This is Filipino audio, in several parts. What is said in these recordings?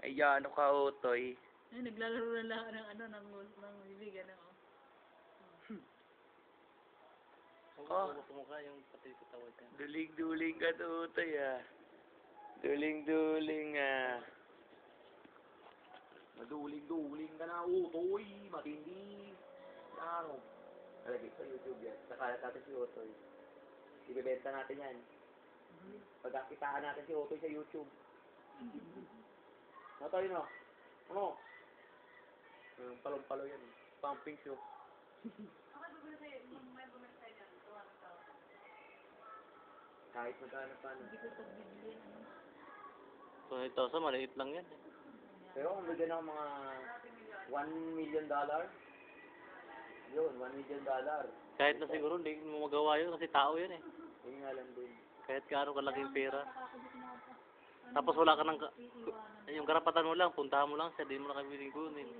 Ayan, ano ka, Utoy? Ay, naglalaro na lang ng bibig, ano. Oh. Kumukha yung pati sa tawad yan. Duling-duling ka, Utoy, ah. Duling-duling, ah. Maduling-duling ka na, Utoy. Matindi. Ano? Nalagay sa YouTube yan. Nakalat natin si Utoy. Ibebenta natin yan. Pagkakitaan natin si Utoy sa YouTube. Ano tayo, no? Ano? Palong-palo yan. Pumping show. Kahit magkano pa, no? Hindi ko pagbibili, ano. So, ito sa maliit lang yan. Pero kung bigyan ako mga $1 million, yun, $1 million. Kahit na siguro hindi mo magawa yun kasi tao yan eh. Yun nga lang din. Kahit gaano kalaking pera. Tapos wala ka ng yung karapatan mo lang, puntahan mo lang siya, di mo na kami kunin.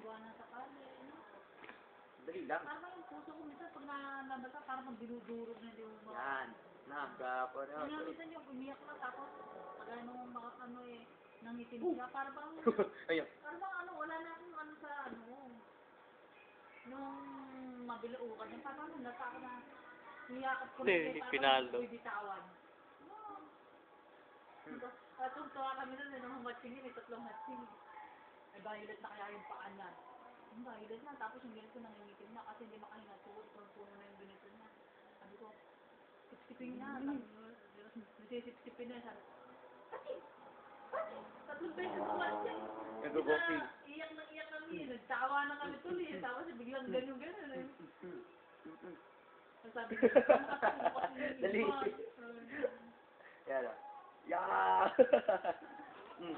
Dali lang. Parang yung puso ko minsan pag nabasa, parang magdinudurog na yung mga... Yan. Nagkapo na. Kaya minsan yung umiyak na tapos pag ano eh, nangitim siya, parang Ayun. parang wala na akong ano sa nung mabilaukan yung parang nasa ako na niyakap ko na Pinalo. bibitawan. At tuwa kami nun, nung matching yun, 3 matching. Ay, violet na kaya yung paan na. Yung violet na, tapos yung ganito nangingitim na kasi hindi makahinga tuwod, puno na yung ganito na. Sabi ko, sipsipin na, nasisipsipin na, sabi ko, Pati! 3 beses matching. Nag-coffee. Iyak na iyak kami, nagtawa na kami tuloy, tapos biglang ganyan eh. Sabi ko, Dali. Yan o. Yaa!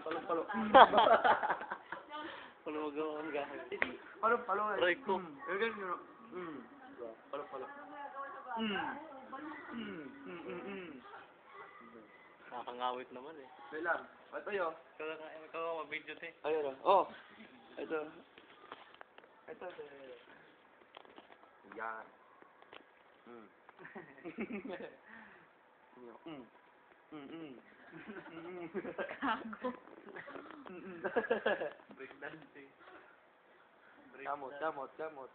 Palong-palo. Palumagawan ka. Palong-palo. Try ko. Palong-palo. Nakakangawit naman eh. May lang. Ito yun. Ikaw mag-video te. Ayun o. Oh. Ito. Ito. Yan. Kago. Breakdance eh. Damot.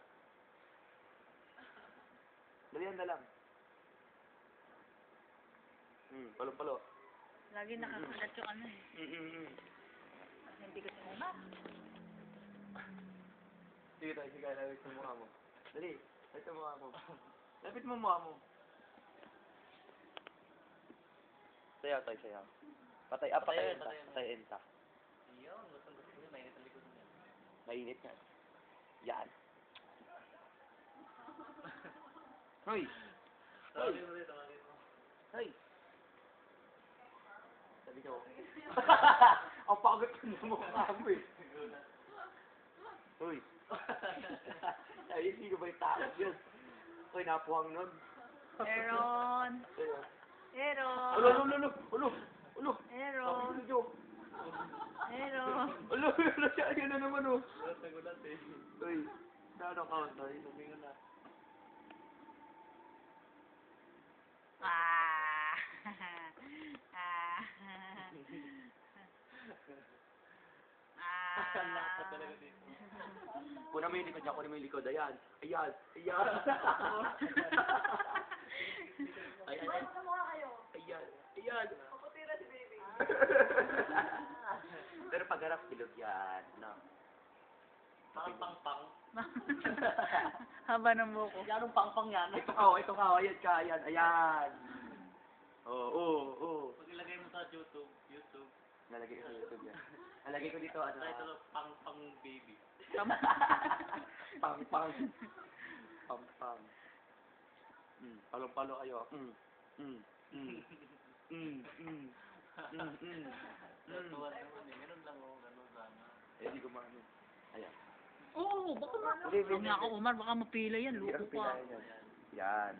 Dalihan na lang. Palo-palo. Lagi nakakalat yung ano eh. Hindi ko sinunod. Sige tayo, lapit mo mukha mo. Dali, lapit mo mukha mo. Lapit mo mukha mo. Sayaw tayo, sayaw. Patay enta. Iyon, gusto niya, mainit ang likod niya. Mainit nga. Yan. Hoy! Tawagin mo. Hoy! Sabi ko. Ang pagod ko na mukha mo eh. Hoy! Ay, hindi ko ba yung takot yun? Hoy, napuhang nun. Aaron! Aaron! Ulo! Aaron! Aaron! Ulo, siya yun na naman oh. Nagulat eh. Hoy, ano ka? Hoy, Lumingon na. Ah! Lapat talaga dito. Kuna mo yung likod niya, Ayan. Ayan. Ayan. Kaputira si baby. Pero pagharap, bilog yan. No? Parang pang-pang. Haba ng buko. Yanong pang-pang yan. Ito ka. Ayan. Oo. Pag ilagay mo sa YouTube. Nalagay ko sa YouTube yan. Nalagay ko dito, ano. Title of pang-pang baby. Pang. Palo-palo kayo. Tuwa naman eh. Ganun lang oh. Ganun sana. Eh, di ko maano. Ayan. Oo, baka Hindi. Huwag nga ako, Umar, baka mapila yan. Hindi Luko ang pa. pinahin yan. Yan.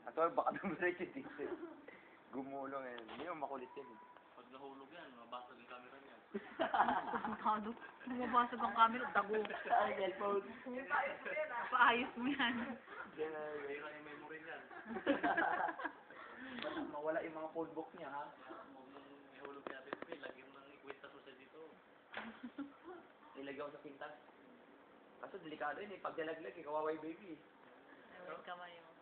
At baka namiretso dito. Gumulong yan. Hindi mo makulit yan. Pag nahulog yan, mabasag yung camera niya. Pagkado. Bumabasag ang camera. Dago. Ay, cellphone. Paayos mo yan. Sira yung memory niyan. Mawala yung mga phone book niya, ha? Kung ihulog niya display, lagi mo nang ikwenta mo siya dito. nilagyan ko sa pintas. Kaso delikado yun eh, pag nalaglag eh, kawawa yung baby eh. Ay, kamay mo.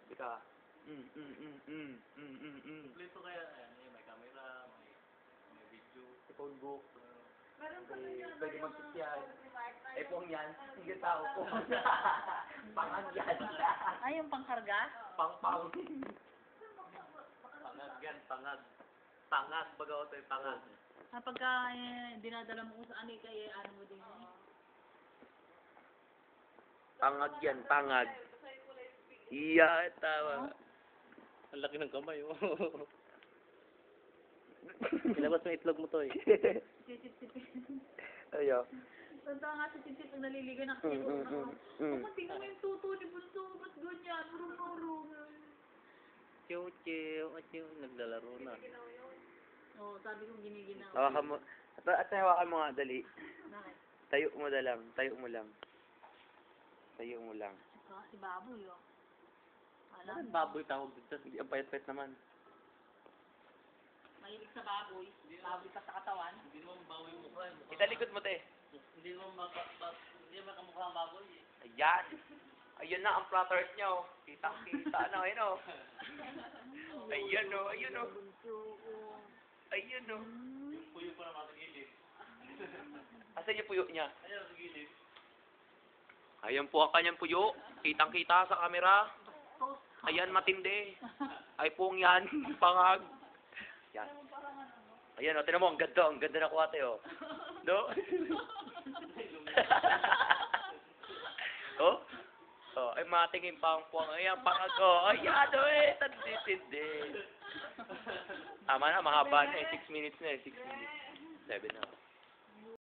Hindi ka. Kompleto kaya, may camera, may video. Si phone book. Meron pa Pwede mag-sit yan. Eh, pong yan. Sige tao po. Pangag yan. Ay, yung pangkarga? Pang-pang. Pangag yan, pangag. Pangag, baga ko tayo, pangag. Pagka dinadala mo ko sa ano, kaya ano mo din eh. Pangag yan, pangag. Iya, tawa. Ang laki ng kamay, oh. Ilabas mo itlog mo to, eh. Sisip-sipin. Ayo. Tanda nga si Sisip pag naliligo na kasi ako. Kung tingnan mo yung tuto ni Bunso, ba't ganyan? Urong-urong. Chiw-chiw, naglalaro na. Oo, sabi kong giniginaw. Hawakan mo. At hawakan mo nga, dali. Bakit? Tayo mo na lang. Tayo mo lang. Tayo mo lang. Si Baboy, oh. Alam Bakit mo, baboy tawag dito? Hindi, ang payat-payat naman. mahilig sa baboy. Baboy pa sa katawan. Hindi naman baboy yung mukha, eh. Italikod mo, te. Hindi naman makamukha ang baboy, eh. Ayan. Ayun na ang flat earth niya, oh. Kitang-kita na, ayun, oh. Ayun, oh. Ayun, oh. Bunso, oh. Ayun, oh. Puyo pa naman sa gilid. Asan yung puyo niya? Ayun, sa gilid. Ayan po ang kanyang puyo. Kitang-kita sa kamera. Ayan, matindi. Ay pong yan. Pangag. Yan. Ayan, o. Tinan mo, ang ganda. Ang ganda na kuwate, o. No? Oh? Oh, ay matingin pa ang puwang. Ayan, pangag, o. Ayan, o, eh. Tindi-tindi. Tama na, mahaba na, eh. 6 minutes na, eh. 6 minutes. 7 na.